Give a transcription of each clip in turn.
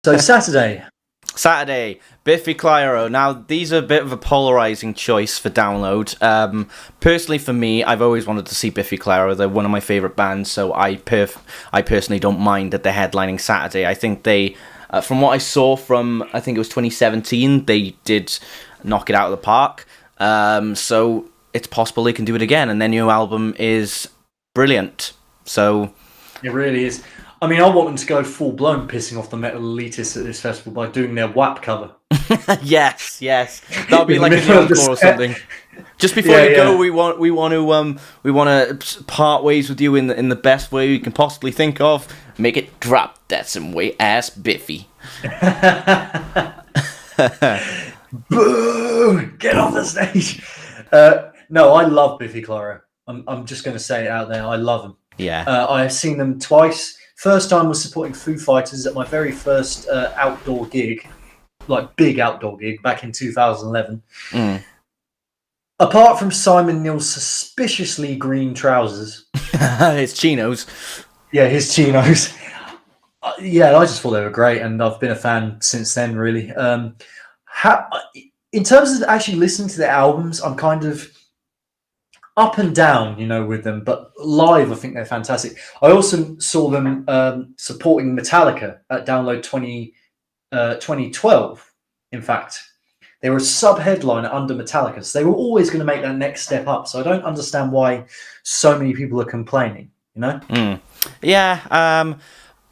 So Saturday. Saturday, Biffy Clyro. Now, these are a bit of a polarizing choice for download. Personally, for me, I've always wanted to see Biffy Clyro. They're one of my favorite bands, so I personally don't mind that they're headlining Saturday. I think they, from what I saw from, I think it was 2017, they did knock it out of the park. So it's possible they can do it again, and their new album is brilliant. So It really is. I mean, I want them to go full-blown pissing off the metal elitists at this festival by doing their WAP cover. yes, that'll be In like the in the middle of the encore or set. something. Just before Yeah, you go, yeah. we want to part ways with you in the best way we can possibly think of. Make it drop that some way, ass Biffy. Boo! Get off the stage. No, I love Biffy Clyro. I'm just going to say it out there. I love them. Yeah. I have seen them twice. First time was supporting Foo Fighters at my very first outdoor gig, like big outdoor gig back in 2011. Apart from Simon Neil's suspiciously green trousers. It's chinos. Yeah, his chinos. Yeah, I just thought they were great, and I've been a fan since then, really. In terms of actually listening to their albums, I'm kind of up and down, with them. But live, I think they're fantastic. I also saw them supporting Metallica at Download 2012. In fact, they were a sub-headliner under Metallica, so they were always going to make that next step up. So I don't understand why so many people are complaining. Yeah.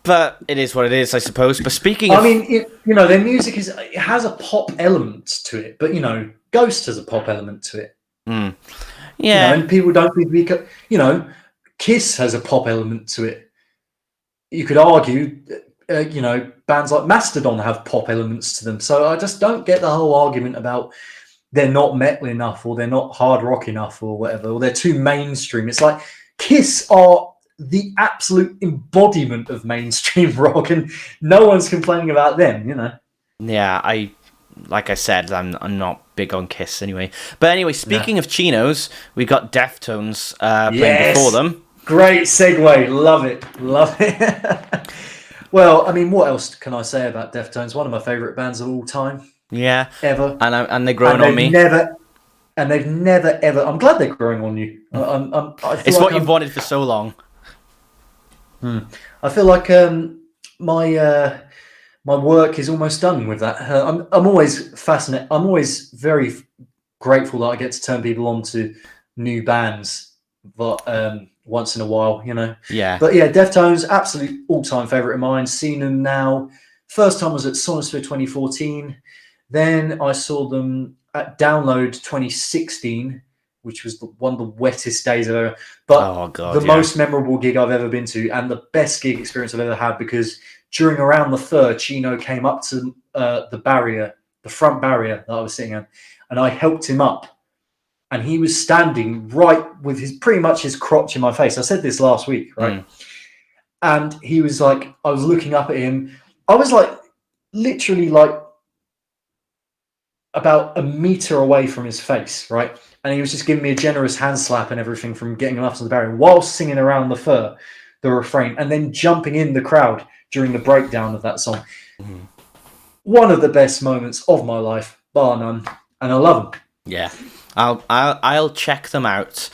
But it is what it is, I suppose. But speaking I mean, their music it has a pop element to it, but Ghost has a pop element to it. Yeah, and people don't think Kiss has a pop element to it. You could argue, bands like Mastodon have pop elements to them. So I just don't get the whole argument about they're not metal enough or they're not hard rock enough or whatever, or they're too mainstream. It's like Kiss are the absolute embodiment of mainstream rock, and no one's complaining about them. Yeah, like I said, I'm not big on Kiss anyway. But anyway, speaking of chinos, we got Deftones playing before them. Great segue. Love it. Well, I mean, what else can I say about Deftones? One of my favourite bands of all time. Yeah. Ever. And they're growing on me. They've never, ever... I'm glad they're growing on you. It's what you've wanted for so long. I feel like my work is almost done with that. I'm always fascinated. I'm always very grateful that I get to turn people on to new bands, but once in a while, Yeah. But yeah, Deftones, absolute all-time favorite of mine. Seen them now. First time was at Sonisphere 2014. Then I saw them at Download 2016, which was one of the wettest days I've ever. But most memorable gig I've ever been to, and the best gig experience I've ever had, because during Around the Fur, Chino came up to the front barrier that I was sitting on, and I helped him up. And he was standing right with pretty much his crotch in my face. I said this last week, right? And he was like, I was looking up at him. I was like, literally like about a meter away from his face, right? And he was just giving me a generous hand slap and everything from getting him up to the barrier while singing Around the Fur, the refrain, and then jumping in the crowd during the breakdown of that song. One of the best moments of my life, bar none, and I love them. Yeah, I'll check them out.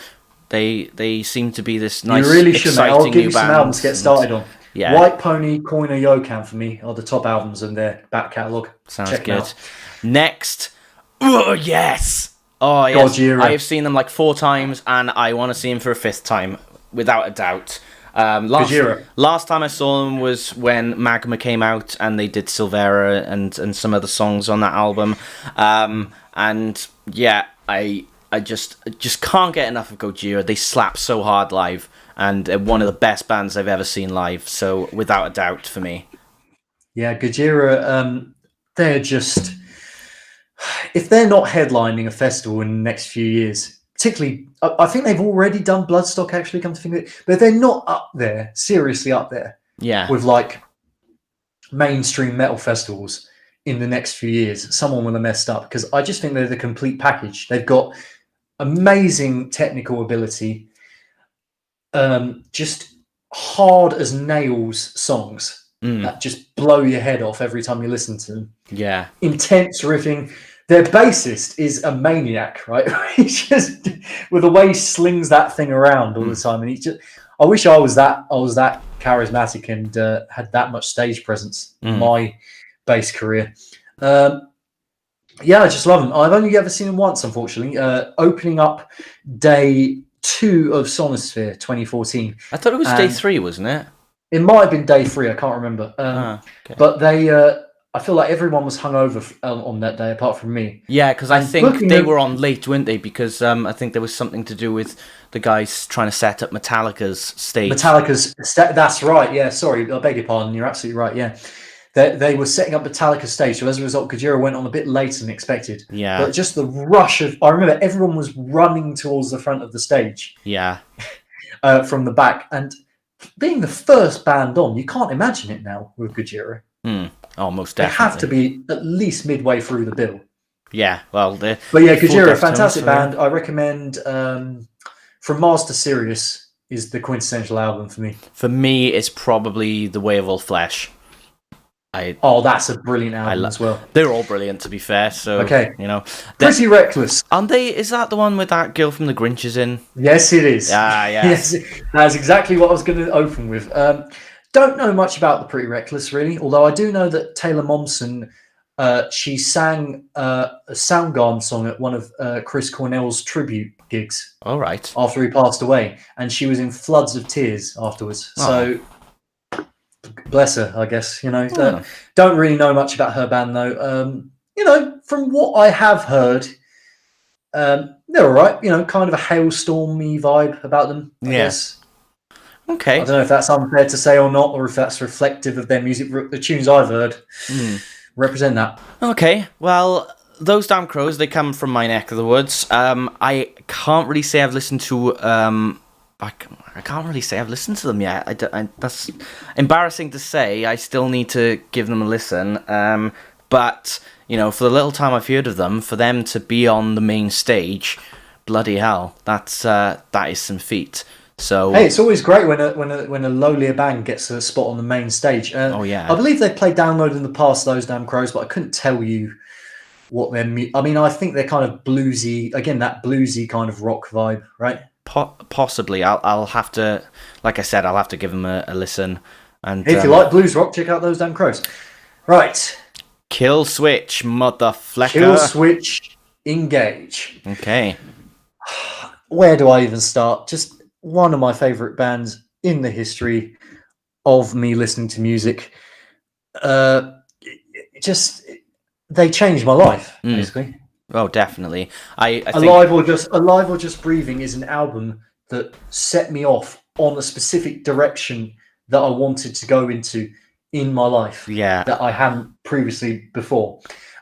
They seem to be this nice, you really should, exciting I'll give new you some band. albums to get started on. Yeah. White Pony, Koina Yokan for me are the top albums in their back catalogue. Sounds Check good. Next, oh yes, Gojira. I have seen them like 4 times, and I want to see them for a 5th time, without a doubt. Last time I saw them was when Magma came out, and they did Silvera and some other songs on that album. And yeah, I just can't get enough of Gojira. They slap so hard live, and they're one of the best bands I've ever seen live. So without a doubt for me. Yeah, Gojira, they're just... If they're not headlining a festival in the next few years, particularly, I think they've already done Bloodstock, actually, come to think of it, but if they're not up there, seriously up there, with like mainstream metal festivals in the next few years, someone will have messed up, because I just think they're the complete package. They've got amazing technical ability, just hard as nails songs. that just blow your head off every time you listen to them. Yeah. Intense riffing. Their bassist is a maniac, right? He just, with the way he slings that thing around all the time, and I wish I was that charismatic and had that much stage presence in my bass career. Yeah, I just love him. I've only ever seen him once, unfortunately. Opening up day 2 of Sonosphere 2014. I thought it was day 3, wasn't it? It might have been day 3. I can't remember. Okay. But they, I feel like everyone was hungover on that day, apart from me. Yeah, because I think they were on late, weren't they? Because I think there was something to do with the guys trying to set up Metallica's stage. That's right. Yeah, sorry, I beg your pardon. You're absolutely right. Yeah. They were setting up Metallica's stage, so as a result, Gojira went on a bit later than expected. Yeah. But just the rush of... I remember everyone was running towards the front of the stage. Yeah. From the back. And being the first band on, you can't imagine it now with Gojira. Oh, most definitely. They have to be at least midway through the bill. Yeah, well... But yeah, Gojira, fantastic band. I recommend From Mars to Sirius is the quintessential album for me. For me, it's probably The Way of All Flesh. That's a brilliant album as well. They're all brilliant, to be fair. So okay, you know, Pretty Reckless. Aren't they? Is that the one with that girl from The Grinch is in? Yes, it is. Yeah. Yes, that's exactly what I was going to open with. Don't know much about the Pretty Reckless, really. Although I do know that Taylor Momsen, she sang a Soundgarden song at one of Chris Cornell's tribute gigs. All right. After he passed away, and she was in floods of tears afterwards. Oh. So. Bless her, I guess. You know, don't really know much about her band though. You know, from what I have heard, they're all right. You know, kind of a hailstormy vibe about them. I guess. Okay. I don't know if that's unfair to say or not, or if that's reflective of their music. The tunes I've heard represent that. Okay. Well, those Damn Crows, they come from my neck of the woods. I can't really say I've listened to. I can't really say I've listened to them yet. That's embarrassing to say. I still need to give them a listen. But, you know, for the little time I've heard of them, for them to be on the main stage, bloody hell, that is some feat. So hey, it's always great when a lowlier band gets a spot on the main stage. Oh yeah, I believe they played Download in the past, those Damn Crows, but I couldn't tell you what their. I mean, I think they're kind of bluesy. Again, that bluesy kind of rock vibe, right? Possibly. I'll have to, like I said, I'll have to give them a listen. And if you like blues rock, check out those Damn Crows. Right. Kill Switch, motherflecker. Kill Switch, engage. Okay. Where do I even start? Just one of my favourite bands in the history of me listening to music. They changed my life, basically. Oh, definitely. I think... Alive or Just Breathing is an album that set me off on a specific direction that I wanted to go into in my life. Yeah. That I hadn't previously before.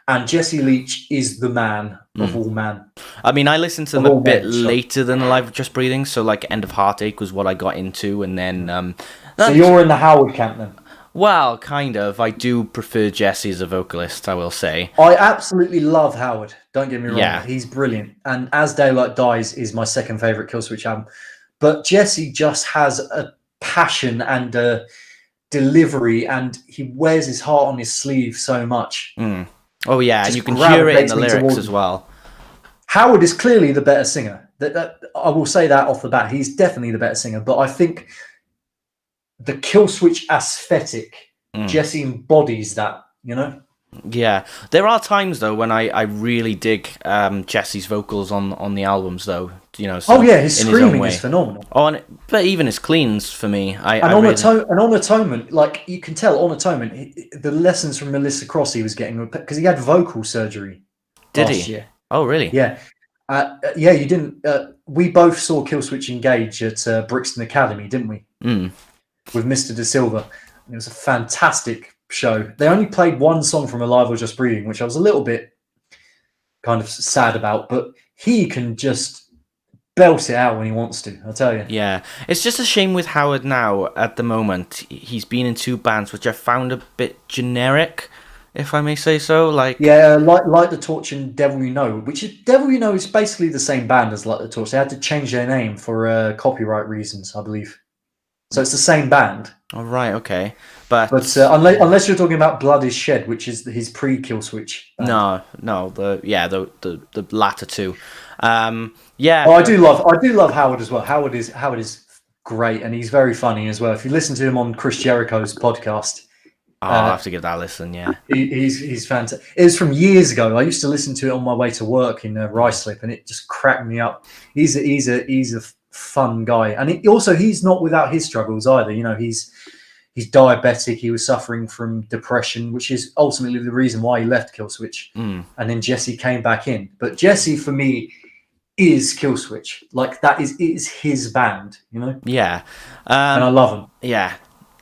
And Jesse Leach is the man of all man. I mean, I listened to them a bit later than Alive or Just Breathing, so like End of Heartache was what I got into, and then... So you're in the Howard camp then? Well, kind of. I do prefer Jesse as a vocalist, I will say. I absolutely love Howard. Don't get me wrong. Yeah. He's brilliant. And As Daylight Dies is my second favourite Killswitch album. But Jesse just has a passion and a delivery, and he wears his heart on his sleeve so much. Oh, yeah, and you can hear it in the lyrics as well. Howard is clearly the better singer. I will say that off the bat. He's definitely the better singer. But I think the Killswitch aesthetic, Jesse embodies that, you know? Yeah. There are times, though, when I really dig Jesse's vocals on the albums, though. You know, so his screaming is phenomenal. But even his cleans, for me. On Atonement, like, you can tell on Atonement, the lessons from Melissa Cross he was getting, because he had vocal surgery last year. Oh, really? Yeah. You didn't... we both saw Killswitch Engage at Brixton Academy, didn't we? With Mr. De Silva. It was a fantastic show. They only played one song from Alive or Just Breathing, which I was a little bit kind of sad about, but he can just belt it out when he wants to, I'll tell you. Yeah. It's just a shame with Howard now, at the moment. He's been in 2 bands, which I found a bit generic, if I may say so. Like Light the Torch and Devil You Know, which is Devil You Know is basically the same band as Light the Torch. They had to change their name for copyright reasons, I believe. So it's the same band. Oh, right, okay. But unless you're talking about Blood Is Shed, which is his pre-Kill Switch band. no, the latter two. Oh, I do love Howard as well. Howard is great, and he's very funny as well. If you listen to him on Chris Jericho's podcast, I'll have to give that a listen. Yeah, he's fantastic. It was from years ago. I used to listen to it on my way to work in Ruislip, and it just cracked me up. He's a fun guy, and he's not without his struggles either. You know, he's diabetic. He was suffering from depression, which is ultimately the reason why he left Killswitch. And then Jesse came back in. But Jesse, for me, is Killswitch. Like, that is his band, you know? Yeah. And I love him. Yeah.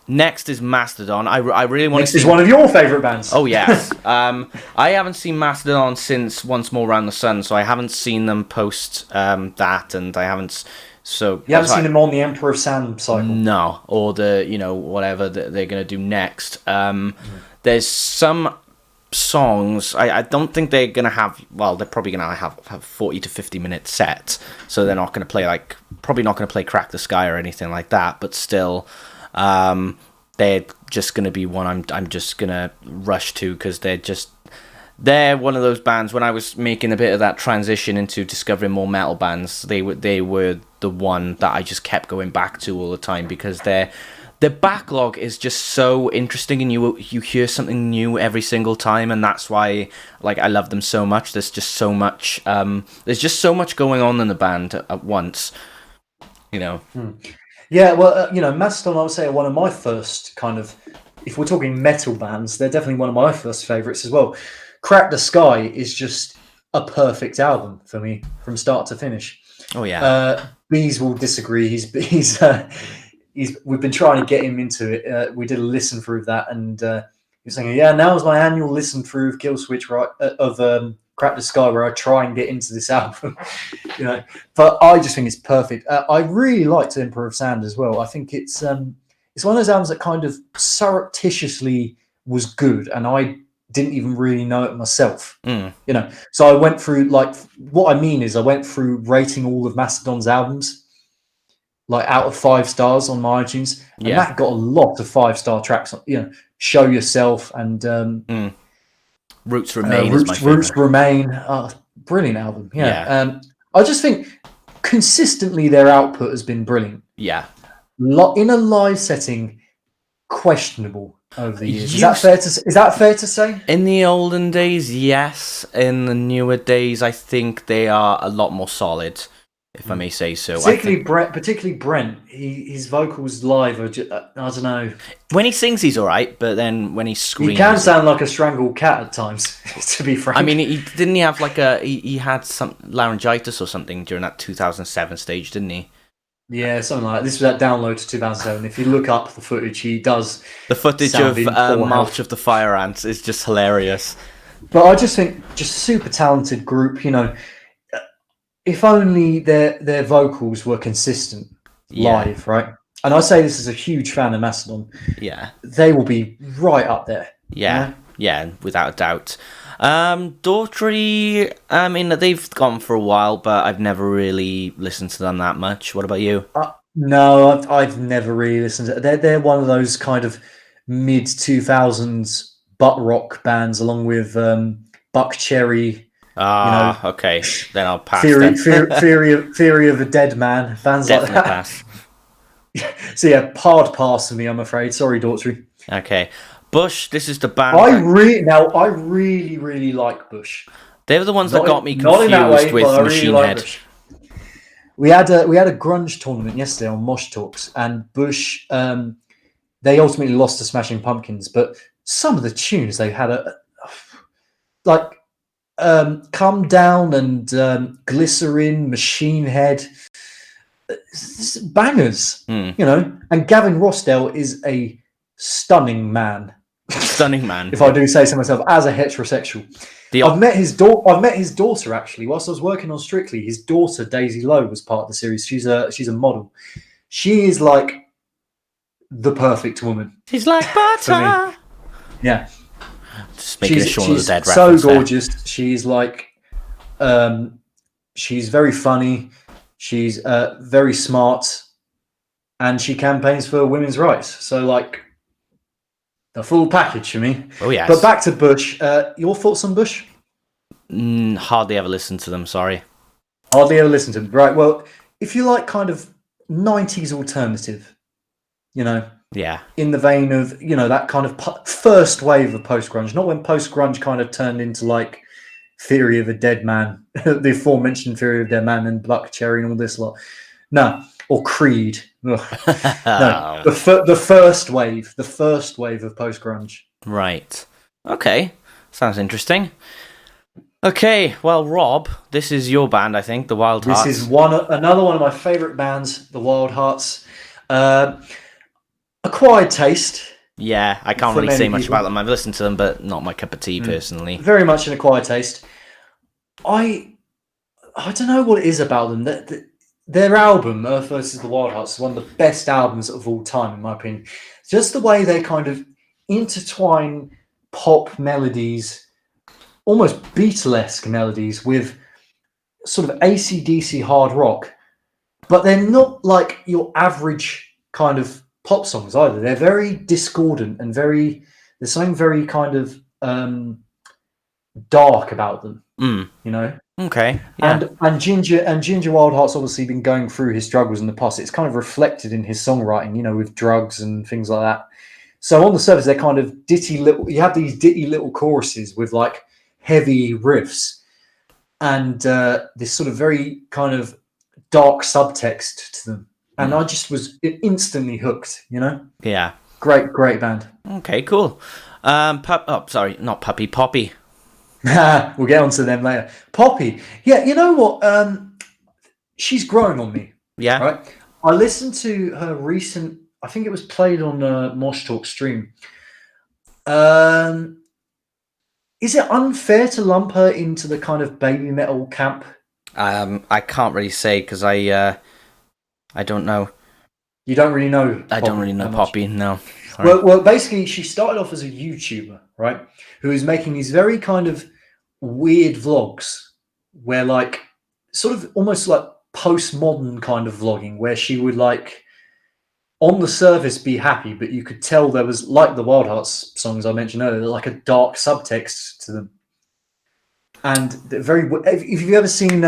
Next is Mastodon. I really want to see... Next is one of your favourite bands. Oh, yes. I haven't seen Mastodon since Once More Round the Sun, so I haven't seen them post that, and I haven't... So you haven't seen him on the Emperor of Sand cycle? No, or the whatever that they're going to do next. There's some songs I don't think they're going to have. Well, they're probably going to have 40 to 50 minute sets, so they're not going to play probably not going to play Crack the Sky or anything like that. But still, they're just going to be one I'm just going to rush to because they're one of those bands. When I was making a bit of that transition into discovering more metal bands, they were the one that I just kept going back to all the time because their backlog is just so interesting, and you hear something new every single time, and that's why I love them so much. There's just so much going on in the band at once, you know. Yeah, well, Mastodon, I would say, are one of my first kind of, if we're talking metal bands, they're definitely one of my first favourites as well. Crack the Sky is just a perfect album for me from start to finish. Oh yeah. Bees will disagree. We've been trying to get him into it. We did a listen through of that, and he was saying, "Yeah, now is my annual listen through of Killswitch, of Crack the Sky, where I try and get into this album." But I just think it's perfect. I really liked Emperor of Sand as well. I think it's one of those albums that kind of surreptitiously was good, and I didn't even really know it myself. So I went through, what I mean is I went through rating all of Mastodon's albums out of 5 stars on my iTunes, and that got a lot of 5-star tracks. Show Yourself and Roots Remain is my favorite. Roots Remain, brilliant album. I just think consistently their output has been brilliant. In a live setting, questionable over the years. Is that fair to say? In the olden days, yes. In the newer days, I think they are a lot more solid, if I may say so. Particularly Brent. His vocals live are just, I don't know. When he sings, he's all right, but then when he screams, he can sound like a strangled cat at times. To be frank, I mean, he have he had some laryngitis or something during that 2007 stage, didn't he? Yeah, something like that. This was that download to 2007. If you look up the footage, he does. The footage of March of the Fire Ants is just hilarious. But I just think, just super talented group. If only their vocals were consistent live, right? And I say this as a huge fan of Mastodon. Yeah, they will be right up there. Yeah, without a doubt. Daughtry, I mean, they've gone for a while, but I've never really listened to them that much. What about you? No, I've never really listened to them. They're one of those kind of mid-2000s butt rock bands, along with Buck Cherry. Okay. Then I'll pass. Theory of a Dead Man. Bands Definitely like that. Pass. So hard pass for me, I'm afraid. Sorry, Daughtry. Okay. Bush, this is the band. I really like Bush. They were the ones that got me confused with Machine Head. We had a grunge tournament yesterday on Mosh Talks, and Bush, they ultimately lost to Smashing Pumpkins, but some of the tunes they had Come Down and Glycerin, Machine Head, bangers, And Gavin Rossdale is a stunning man. If I do say so myself, as a heterosexual. I've met his daughter actually. Whilst I was working on Strictly, his daughter Daisy Lowe was part of the series. She's a model. She is like the perfect woman. She's like butter. Yeah. Just making a Shaun of the Dead reference. So gorgeous. There. She's like, she's very funny. She's very smart, and she campaigns for women's rights. So, like, the full package for me. Oh, yes. But back to Bush. Your thoughts on Bush? Hardly ever listened to them, sorry. Hardly ever listened to them. Right, well, if you like kind of 90s alternative, you know, Yeah. in the vein of, you know, that kind of first wave of post-grunge, not when post-grunge kind of turned into, like, Theory of a Dead Man, the aforementioned Theory of a Dead Man and Buck Cherry and all this lot. No, or Creed. No, the first wave of post-grunge. Right. Okay. Sounds interesting. Okay, well, Rob, this is your band, I think, the Wild Hearts. This is another one of my favourite bands, the Wild Hearts. Acquired taste. Yeah, I can't really say much about them. I've listened to them, but not my cup of tea, personally. Very much an acquired taste. I don't know what it is about them. Their album, Earth vs. the Wild Hearts, is one of the best albums of all time, in my opinion. Just the way they kind of intertwine pop melodies, almost Beatlesque melodies, with sort of AC/DC hard rock. But they're not like your average kind of pop songs either. They're very discordant and there's something very kind of dark about them, you know? Okay. Yeah. And Ginger Wildheart's obviously been going through his struggles in the past. It's kind of reflected in his songwriting, you know, with drugs and things like that. So on the surface, they're kind of you have these ditty little choruses with like heavy riffs and this sort of very kind of dark subtext to them. And I just was instantly hooked, you know? Yeah. Great band. Okay, cool. Not Puppy, Poppy. We'll get onto them later. Poppy. Yeah, you know what? She's grown on me. Yeah. Right? I listened to her recent, I think it was played on Mosh Talk stream. Is it unfair to lump her into the kind of baby metal camp? I can't really say because I don't know. You don't really know? I don't really know Poppy, no. Sorry. Well, basically, she started off as a YouTuber, right? Who was making these very kind of weird vlogs where, like, sort of almost like postmodern kind of vlogging where she would, like, on the surface be happy, but you could tell there was, like the Wild Hearts songs I mentioned earlier, like a dark subtext to them. And if you've ever seen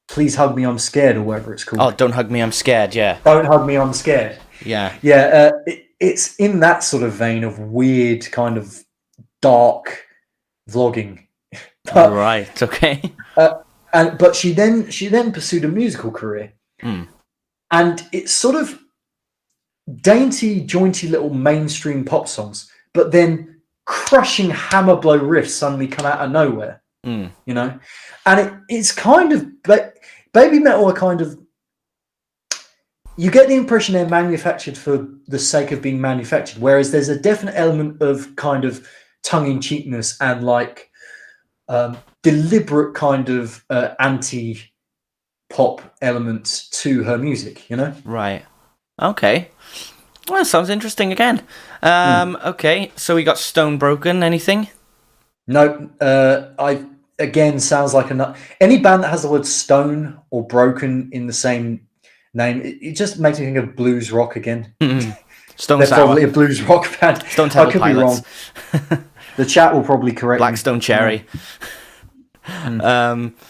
Please Hug Me, I'm Scared, or whatever it's called. Oh, Don't Hug Me, I'm Scared, yeah. Don't Hug Me, I'm Scared. Yeah. Yeah, it's in that sort of vein of weird kind of dark vlogging. But, right, okay. But she then pursued a musical career. And it's sort of dainty, jaunty little mainstream pop songs, but then crushing hammer blow riffs suddenly come out of nowhere. You know? And it's kind of baby metal are kind of, you get the impression they're manufactured for the sake of being manufactured, whereas there's a definite element of kind of tongue-in-cheekness and like deliberate kind of anti-pop elements to her music, you know? Right. Okay. Well, that sounds interesting again. Okay, so we got Stone Broken, anything? No, again, sounds like any band that has the word stone or broken in the same name, it just makes me think of blues rock again. Stone They're Sour. probably a blues rock band. Stone Temple I could Pilots. be wrong. The chat will probably correct me. Blackstone Cherry.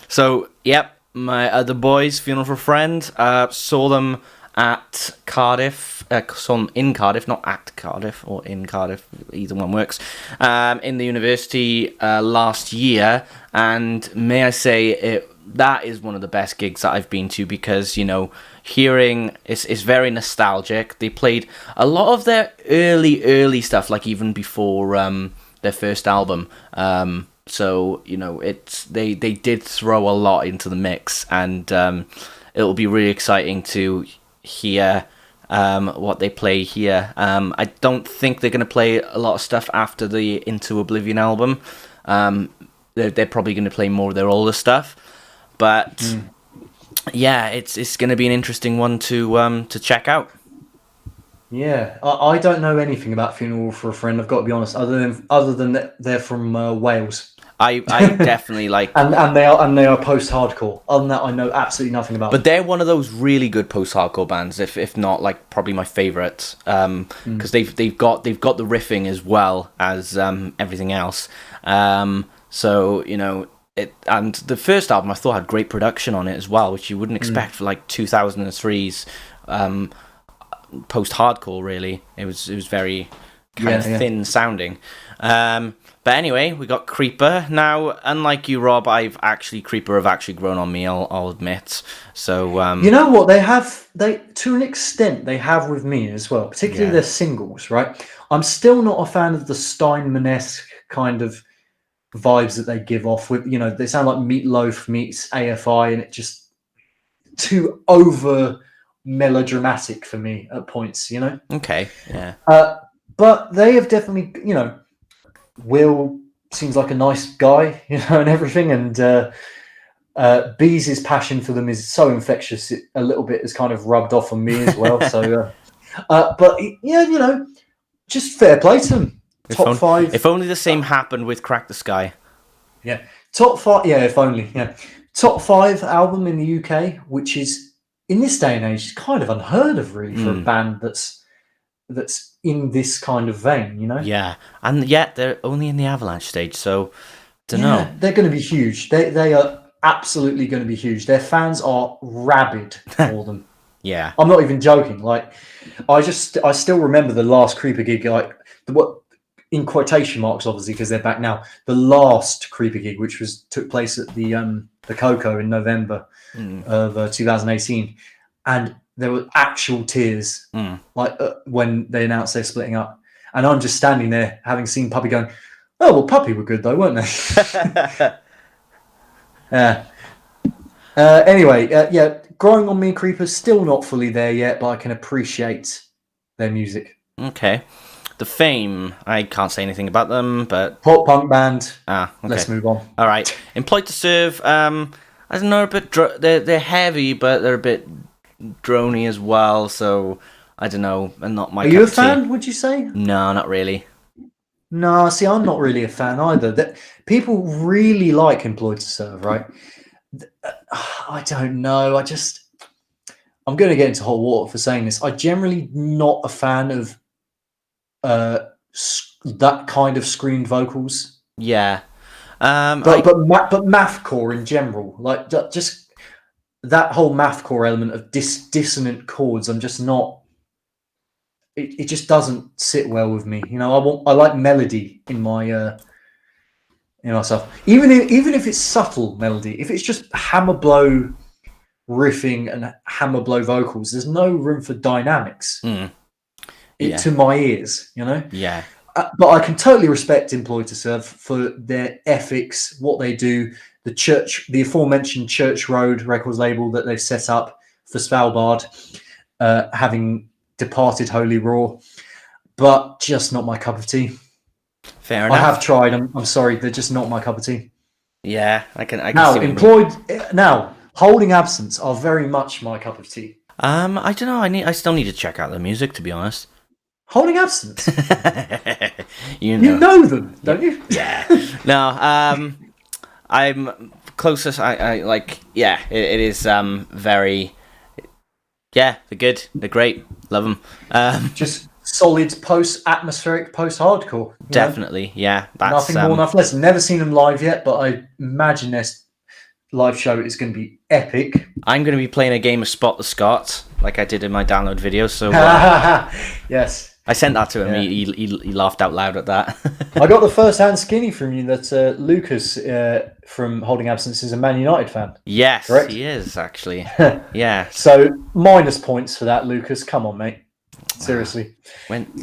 So, yep, my other boys, Funeral for a Friend, saw them at Cardiff, saw them in Cardiff, not at Cardiff, or in Cardiff, either one works, in the university last year, and may I say, that is one of the best gigs that I've been to, because, you know, hearing, it's very nostalgic. They played a lot of their early stuff, like even before their first album, so, you know, they did throw a lot into the mix, and it'll be really exciting to hear what they play here. I don't think they're going to play a lot of stuff after the Into Oblivion album. They're probably going to play more of their older stuff, but yeah, it's going to be an interesting one to check out. Yeah, I don't know anything about Funeral for a Friend. I've got to be honest. Other than they're from Wales. I definitely like. and they are post-hardcore. Other than that, I know absolutely nothing about But them. they're one of those really good post-hardcore bands, if not like probably my favorite, because they've got the riffing as well as everything else. So it, and the first album I thought had great production on it as well, which you wouldn't expect for like 2003's post-hardcore. Really, it was very kind of thin sounding. But anyway, we got Creeper. Now, unlike you, Rob, Creeper have actually grown on me, I'll admit. So You know what, they to an extent they have with me as well, particularly their singles, right? I'm still not a fan of the Steinman-esque kind of vibes that they give off with, they sound like Meatloaf meets AFI, and it just too over melodramatic for me at points, Okay, yeah. But they have definitely, Will seems like a nice guy, and everything, and Bees' passion for them is so infectious. It a little bit has kind of rubbed off on me as well. So, but yeah, just fair play to them. Top 5. If only the same happened with Crack the Sky. Yeah, top 5. Yeah, if only. Yeah, top 5 album in the UK, which is in this day and age kind of unheard of, really, for a band that's in this kind of vein. Yeah, and yet they're only in the Avalanche stage, so don't know. They're going to be huge. They are absolutely going to be huge. Their fans are rabid for them. Yeah, I'm not even joking. Like, I still remember the last Creeper gig, like what in quotation marks, obviously, because they're back now. The last Creeper gig, which took place at the Coco in November of 2018, and there were actual tears, like when they announced they're splitting up, and I'm just standing there, having seen Puppy, going, "Oh well, Puppy were good though, weren't they?" Yeah. Anyway, growing on me, Creepers, still not fully there yet, but I can appreciate their music. Okay. The Fame, I can't say anything about them, but Pop punk band. okay. Let's move on. All right. Employed to Serve. I don't know, a bit. They're heavy, but they're a bit drony as well. So I don't know, and not my. Are you a fan? Would you say? No, not really. No, see, I'm not really a fan either. That people really like Employed to Serve, right? I don't know. I'm going to get into hot water for saying this. I'm generally not a fan of that kind of screamed vocals. Yeah. But mathcore in general, like just that whole mathcore element of dissonant chords, I'm just not. It just doesn't sit well with me. I like melody in my stuff. Even if it's subtle melody, if it's just hammer blow riffing and hammer blow vocals, there's no room for dynamics to my ears. Yeah. But I can totally respect Employed to Serve for their ethics, what they do, the aforementioned Church Road records label that they've set up for Svalbard, having departed Holy Roar, but just not my cup of tea. Fair enough. I have tried. I'm sorry, they're just not my cup of tea. Yeah, I can now see Employed now Holding Absence are very much my cup of tea. I don't know. I still need to check out the music, to be honest. Holding Absence. You know them, don't you? Yeah. No. I'm closest. I like. Yeah. It is. Very. Yeah. They're good. They're great. Love them. Just solid atmospheric post-hardcore. Definitely. Yeah. That's nothing more, nothing less. Never seen them live yet, but I imagine their live show is going to be epic. I'm going to be playing a game of Spot the Scot, like I did in my download video. So yes. I sent that to him. Yeah. He laughed out loud at that. I got the first-hand skinny from you that Lucas from Holding Absence is a Man United fan. Yes, correct? He is, actually. Yeah. So, minus points for that, Lucas. Come on, mate. Seriously.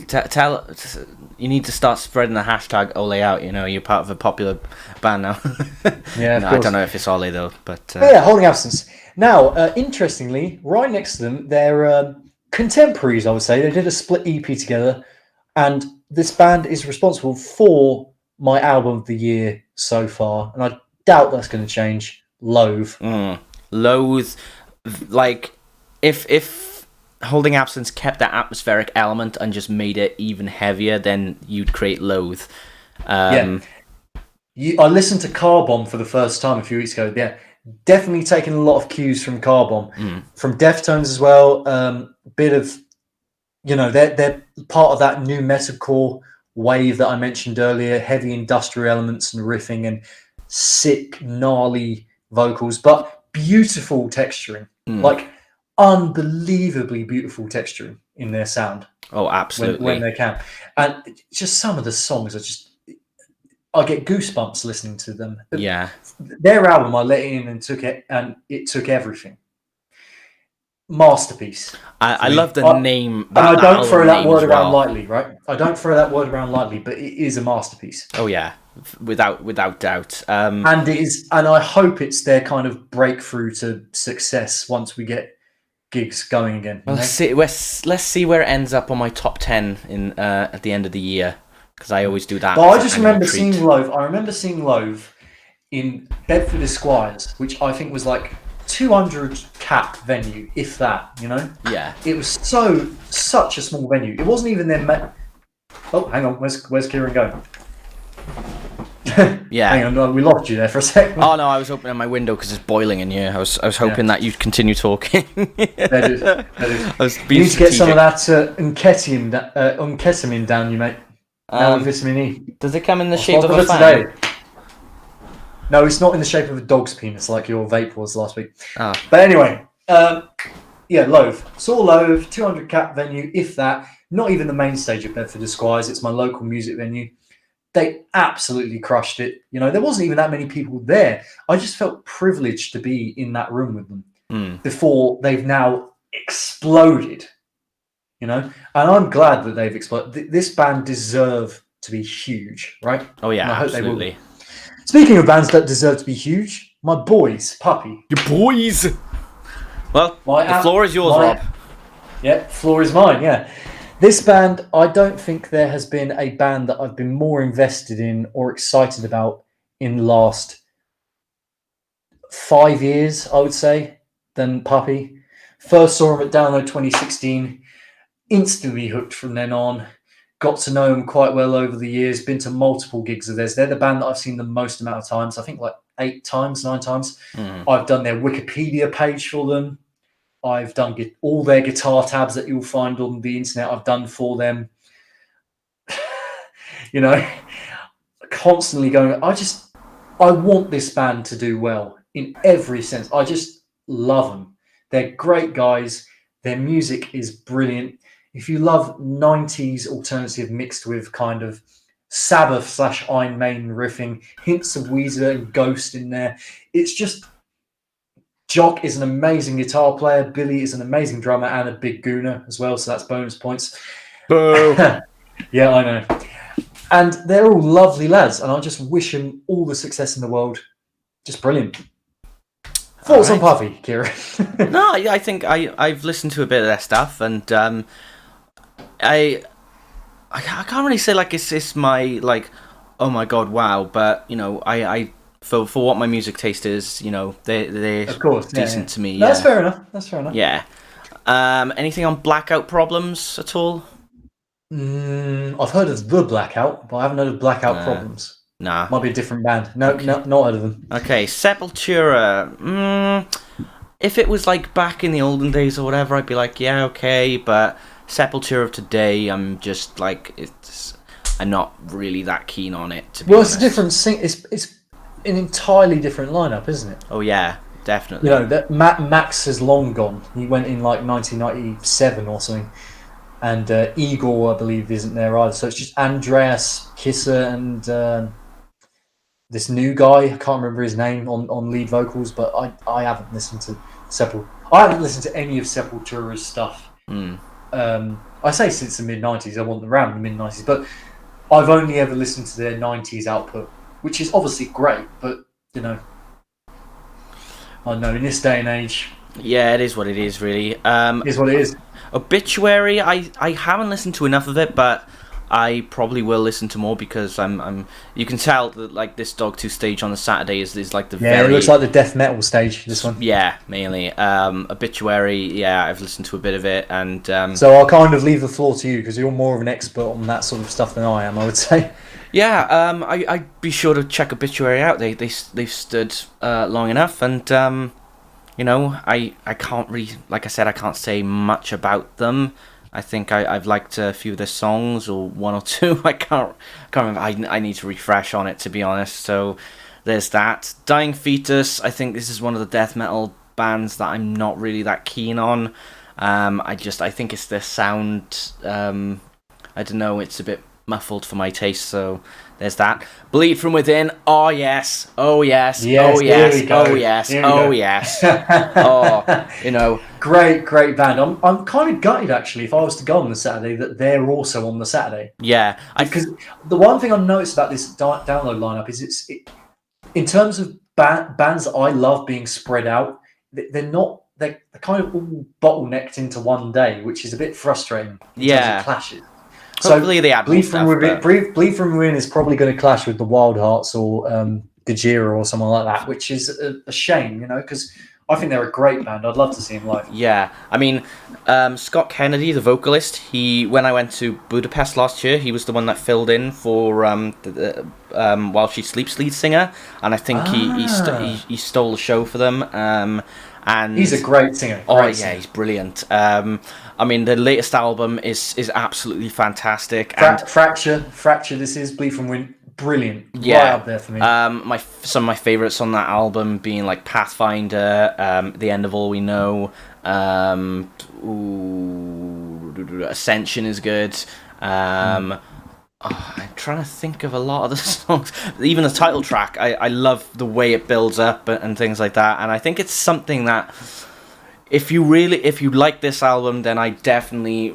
Tell you need to start spreading the hashtag Ole out. You're part of a popular band now. Yeah, I don't know if it's Ole, though. But yeah, Holding Absence. Now, interestingly, right next to them, they're contemporaries, I would say. They did a split EP together, and this band is responsible for my album of the year so far, and I doubt that's going to change. Loave. Loathe, like if Holding Absence kept that atmospheric element and just made it even heavier, then you'd create Loathe. Yeah. I listened to Car Bomb for the first time a few weeks ago. Yeah, definitely taking a lot of cues from Car Bomb, from Deftones as well. Bit of, they're part of that new metalcore wave that I mentioned earlier. Heavy industrial elements and riffing and sick, gnarly vocals, but beautiful texturing, like unbelievably beautiful texturing in their sound. Oh, absolutely. When they can, and just some of the songs are just. I get goosebumps listening to them. Yeah. Their album, I let in and it took everything. Masterpiece. I love the name. And I don't throw that word around lightly, right? I don't throw that word around lightly, but it is a masterpiece. Oh yeah, without doubt. And it is, and I hope it's their kind of breakthrough to success once we get gigs going again. Well, let's see where it ends up on my top 10 in at the end of the year. Because I always do that. But I just remember seeing Loave. I remember seeing Loave in Bedford Esquires, which I think was like 200 cap venue, if that. Yeah. It was such a small venue. It wasn't even their. Oh, hang on. Where's Kieran going? Yeah. Hang on. We lost you there for a second. Oh no, I was opening my window because it's boiling in here. I was hoping that you'd continue talking. That is. You need to get some of that unketamine down, you mate. Now with vitamin E. Does it come in the shape of a fan? Today. No, it's not in the shape of a dog's penis like your vape was last week. Ah. But anyway, Loave. Saw Loave, 200 cap venue, if that. Not even the main stage of Bedford Esquires. It's my local music venue. They absolutely crushed it. There wasn't even that many people there. I just felt privileged to be in that room with them before they've now exploded. And I'm glad that they've exploded. This band deserve to be huge, right? Oh yeah, and I hope absolutely. They will. Speaking of bands that deserve to be huge, my boys, Puppy. Your boys. Well, the floor is yours, Rob. Yeah, floor is mine. Yeah, this band. I don't think there has been a band that I've been more invested in or excited about in the last 5 years, I would say, than Puppy. First saw them at Download 2016. Instantly hooked from then on. Got to know them quite well over the years. Been to multiple gigs of theirs. They're the band that I've seen the most amount of times. I think like 9 times. I've done their Wikipedia page for them. I've done all their guitar tabs that you'll find on the internet. I've done for them. Constantly going. I want this band to do well in every sense. I just love them. They're great guys. Their music is brilliant. If you love 90s alternative mixed with kind of Sabbath / Iron Maiden riffing, hints of Weezer and Ghost in there, it's just... Jock is an amazing guitar player. Billy is an amazing drummer and a big gooner as well, so that's bonus points. Boo! Yeah, I know. And they're all lovely lads, and I just wish them all the success in the world. Just brilliant. Thoughts on Puffy, Kieran? No, I think I've listened to a bit of their stuff, and I can't really say like it's my like, oh my god, wow, but I for what my music taste is, they're of course decent to me. That's fair enough. Yeah. Anything on Blackout Problems at all? I've heard of the Blackout, but I haven't heard of Blackout Problems. Nah. Might be a different band. No, okay. No, not heard of them. Okay, Sepultura. If it was like back in the olden days or whatever, I'd be like, yeah, okay. But Sepultura of today, I'm just like, I'm not really that keen on it. To be honest. It's a different It's an entirely different lineup, isn't it? Oh yeah, definitely. That Max has long gone. He went in like 1997 or something. And Igor, I believe, isn't there either. So it's just Andreas Kisser and this new guy. I can't remember his name on lead vocals, but I haven't listened to I haven't listened to any of Sepultura's stuff. I say since the mid-90s. I want them around the mid-90s, but I've only ever listened to their 90s output, which is obviously great, but I don't know, in this day and age. Yeah, it is what it is, really. It is what it is. Obituary, I haven't listened to enough of it, but I probably will listen to more because I'm. You can tell that like this Dogtooth stage on the Saturday is like the very. It looks like the death metal stage. This one. Yeah, mainly. Obituary, yeah, I've listened to a bit of it, and. So I'll kind of leave the floor to you because you're more of an expert on that sort of stuff than I am, I would say. Yeah, I'd be sure to check Obituary out. They've stood long enough, and I can't really, like I said, I can't say much about them. I think I've liked a few of their songs, or one or two. I can't remember. I need to refresh on it, to be honest. So there's that. Dying Fetus. I think this is one of the death metal bands that I'm not really that keen on. I think it's their sound. I don't know. It's a bit muffled for my taste. So there's that. Bleed from Within. Oh yes. Oh yes. Yes, Oh yes. here we go. Oh yes. Here we Oh go. yes. Oh, Great band. I'm kind of gutted actually. If I was to go on the Saturday, that they're also on the Saturday. Yeah. Because the one thing I noticed about this download lineup is in terms of bands that I love being spread out, they're not. They're kind of all bottlenecked into one day, which is a bit frustrating in terms of clashes. Hopefully they add more stuff. Bleed from Within is probably going to clash with the Wild Hearts or Gojira or someone like that, which is a shame, because I think they're a great band. I'd love to see them live. Yeah, I mean, Scott Kennedy, the vocalist, when I went to Budapest last year, he was the one that filled in for While She Sleeps lead singer, and I think he stole the show for them. And he's a great singer. He's brilliant. I mean, the latest album is absolutely fantastic. Fracture. This is Bleed from Within. Brilliant. Yeah, right up there for me. Some of my favorites on that album being like Pathfinder, The End of All We Know, Ascension is good. I'm trying to think of a lot of the songs. Even the title track, I love the way it builds up and things like that. And I think it's something that, if you like this album, then I definitely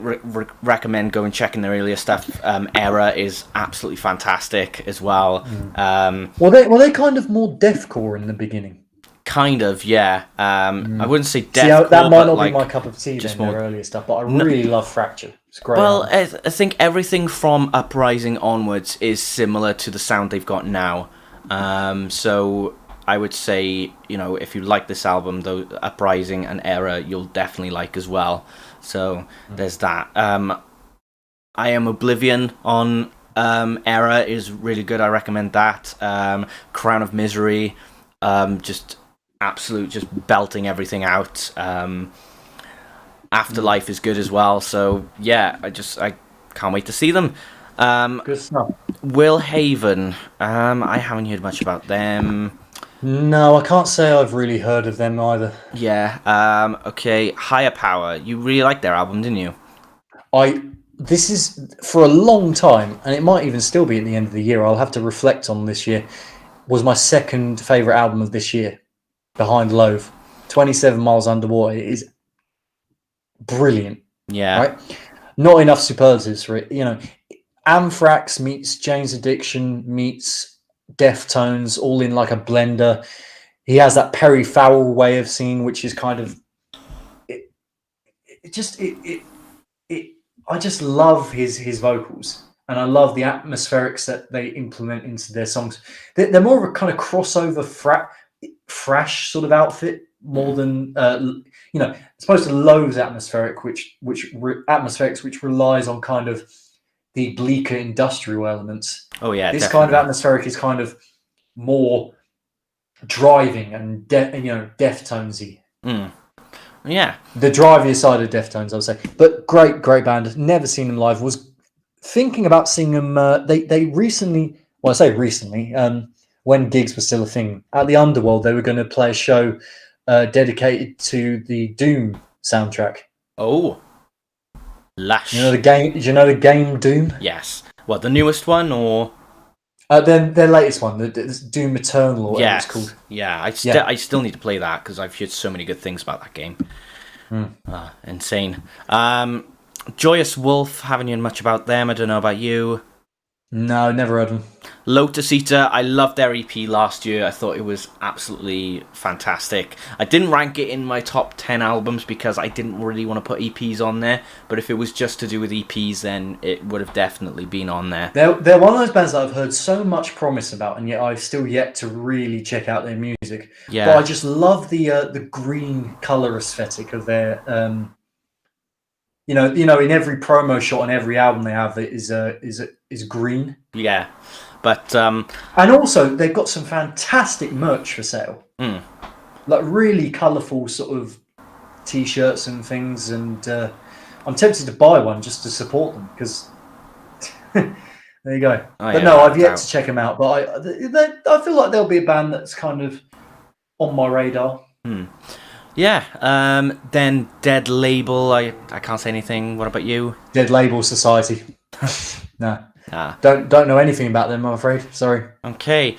recommend going checking their earlier stuff. Era is absolutely fantastic as well. Were they kind of more deathcore in the beginning? Kind of, yeah. I wouldn't say deathcore. That might not be my cup of tea. Just their earlier stuff, but I really love Fracture. It's great. Well, I think everything from Uprising onwards is similar to the sound they've got now. So I would say, if you like this album, though, Uprising and Era, you'll definitely like as well. So there's that. I Am Oblivion on Era is really good. I recommend that. Crown of Misery, just belting everything out. Afterlife is good as well. So yeah, I can't wait to see them. Good stuff. Will Haven, I haven't heard much about them. No, I can't say I've really heard of them either. Yeah. Okay. Higher Power. You really liked their album, didn't you? This is for a long time, and it might even still be at the end of the year. I'll have to reflect on this year. Was my second favorite album of this year, behind Loave. 27 Miles Underwater is brilliant. Yeah. Right. Not enough superlatives for it. Anthrax meets Jane's Addiction meets Deftones, all in like a blender. He has that Perry Farrell way of singing, which is kind of I just love his vocals, and I love the atmospherics that they implement into their songs. They're more of a kind of crossover thrash sort of outfit, more than it's supposed to Lowe's atmospherics, which relies on kind of the bleaker industrial elements. Oh yeah, this definitely. kind of atmospheric is kind of more driving and Deftonesy. Yeah, the drivier side of Deftones, I would say. But great band. Never seen them live. Was thinking about seeing them. They recently, well, I say recently, when gigs were still a thing, at the Underworld, they were going to play a show dedicated to the Doom soundtrack. Oh, lush. You know the game? Do you know the game Doom? Yes. What, the newest one or? Their latest one, the Doom Eternal, or whatever it's called. Yeah, I still need to play that because I've heard so many good things about that game. Insane. Joyous Wolf, haven't heard much about them. I don't know about you. No, never heard them. Lotus Eater, I loved their EP last year. I thought it was absolutely fantastic. I didn't rank it in my top 10 albums because I didn't really want to put EPs on there. But if it was just to do with EPs, then it would have definitely been on there. They're one of those bands that I've heard so much promise about, and yet I've still yet to really check out their music. Yeah. But I just love the green colour aesthetic of their... in every promo shot on every album they have is green. Yeah. But And also, they've got some fantastic merch for sale. Like really colourful sort of T-shirts and things. And I'm tempted to buy one just to support them because there you go. But no, I've yet to check them out. But I feel like they'll be a band that's kind of on my radar. Yeah. Then Dead Label. I can't say anything. What about you? Dead Label Society. No. Ah. Don't know anything about them, I'm afraid. Sorry. Okay.